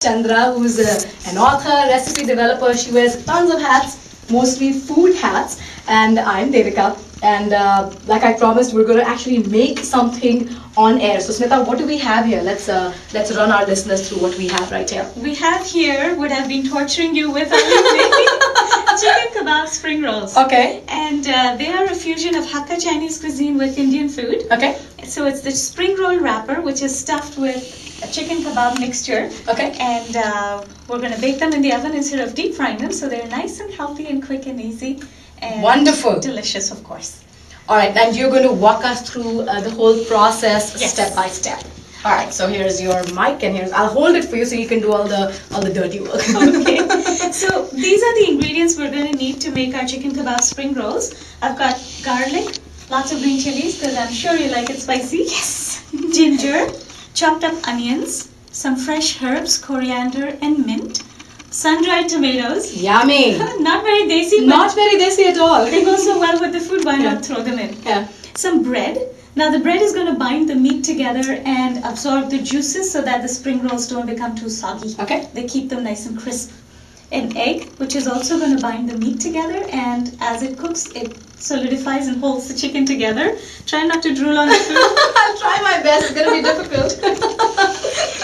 Chandra, who's an author, recipe developer. She wears tons of hats, mostly food hats. And I'm Devika. And like I promised, we're going to actually make something on air. So Smita, what do we have here? Let's run our listeners through what we have right here. We have here what I've been torturing you with all evening. Chicken kebab spring rolls. Okay. And they are a fusion of Hakka Chinese cuisine with Indian food. Okay. So it's the spring roll wrapper, which is stuffed with a chicken kebab mixture. Okay. And we're going to bake them in the oven instead of deep frying them. So they're nice and healthy and quick and easy. And wonderful. Delicious, of course. All right. And you're going to walk us through the whole process step by step. All right, so here's your mic, and I'll hold it for you so you can do all the dirty work. Okay. So these are the ingredients we're going to need to make our chicken kebab spring rolls. I've got garlic, lots of green chilies because I'm sure you like it spicy. Yes. Ginger, chopped up onions, some fresh herbs, coriander and mint, sun-dried tomatoes. Yummy. Not very desi. Not very desi at all. They go so well with the food. Why not throw them in? Yeah. Some bread. Now the bread is going to bind the meat together and absorb the juices so that the spring rolls don't become too soggy. Okay. They keep them nice and crisp. An egg, which is also going to bind the meat together, and as it cooks, it solidifies and holds the chicken together. Try not to drool on the food. I'll try my best. It's going to be difficult.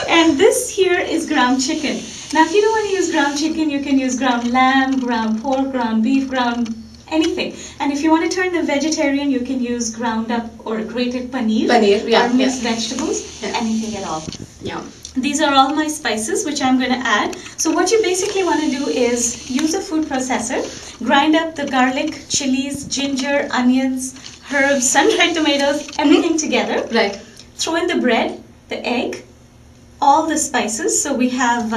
And this here is ground chicken. Now if you don't want to use ground chicken, you can use ground lamb, ground pork, ground beef, ground anything. And if you want to turn them vegetarian, you can use ground up or grated paneer, or mixed vegetables, anything at all. Yeah. These are all my spices which I'm going to add. So what you basically want to do is use a food processor, grind up the garlic, chilies, ginger, onions, herbs, sun-dried tomatoes, everything together. Right. Throw in the bread, the egg, all the spices. So we have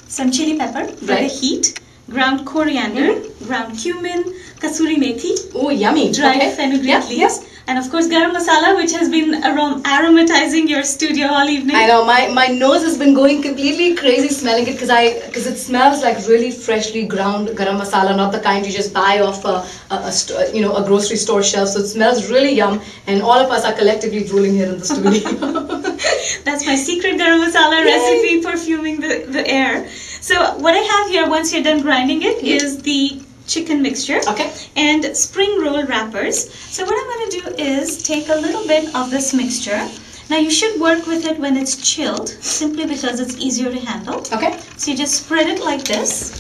some chili pepper for the heat, ground coriander, ground cumin, kasuri methi. Oh, yummy. Dried fenugreek leaves. And of course garam masala, which has been aromatizing your studio all evening. I know, my nose has been going completely crazy smelling it because it smells like really freshly ground garam masala, not the kind you just buy off a grocery store shelf. So it smells really yum, and all of us are collectively drooling here in the studio. That's my secret garam masala recipe, perfuming the air. So what I have here, once you're done grinding it, is the chicken mixture and spring roll wrappers. So what I'm going to do is take a little bit of this mixture. Now you should work with it when it's chilled, simply because it's easier to handle. Okay. So you just spread it like this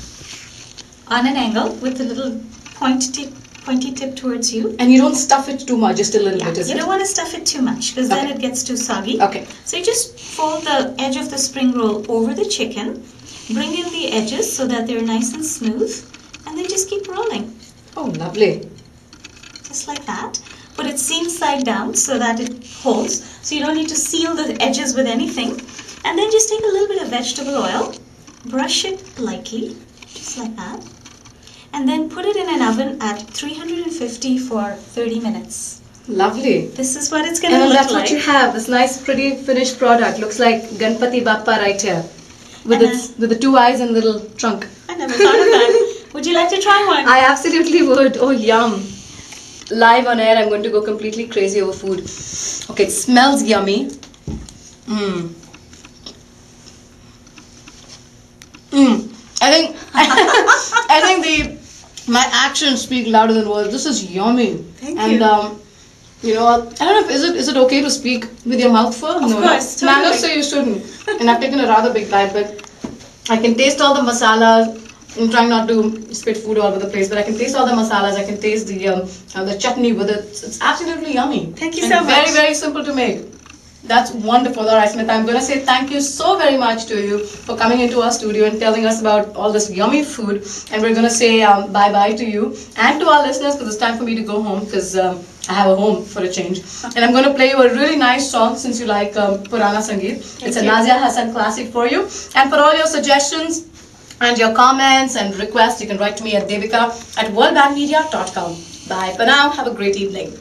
on an angle with a little pointy tip towards you. And you don't stuff it too much, just a little bit, is it? You don't want to stuff it too much because then it gets too soggy. Okay. So you just fold the edge of the spring roll over the chicken, bring in the edges so that they're nice and smooth, and then just keep rolling. Oh, lovely. Just like that. Put it seam side down so that it holds. So you don't need to seal the edges with anything. And then just take a little bit of vegetable oil, brush it lightly, just like that. And then put it in an oven at 350 for 30 minutes. Lovely. This is what it's going to look like. And that's what you have, this nice pretty finished product. Looks like Ganpati Bappa right here. With the two eyes and little trunk. I never thought of that. Would you like to try one? I absolutely would. Oh, yum. Live on air, I'm going to go completely crazy over food. Okay, it smells yummy. I think my actions speak louder than words. This is yummy. Thank you. And you know, I don't know if is it okay to speak with your mouth full? Of course, totally. Mangoes say you shouldn't. And I've taken a rather big bite, but I can taste all the masalas. I'm trying not to spit food all over the place, but I can taste all the masalas. I can taste the chutney with it. It's absolutely yummy. Thank you so much. Very, very simple to make. That's wonderful. All right, Smita, I'm going to say thank you so very much to you for coming into our studio and telling us about all this yummy food. And we're going to say bye-bye to you and to our listeners, because it's time for me to go home, because I have a home for a change. And I'm going to play you a really nice song since you like Purana Sangeet. It's a Nazia Hassan classic for you. And for all your suggestions and your comments and requests, you can write to me at devika@worldbandmedia.com. Bye for now. Have a great evening.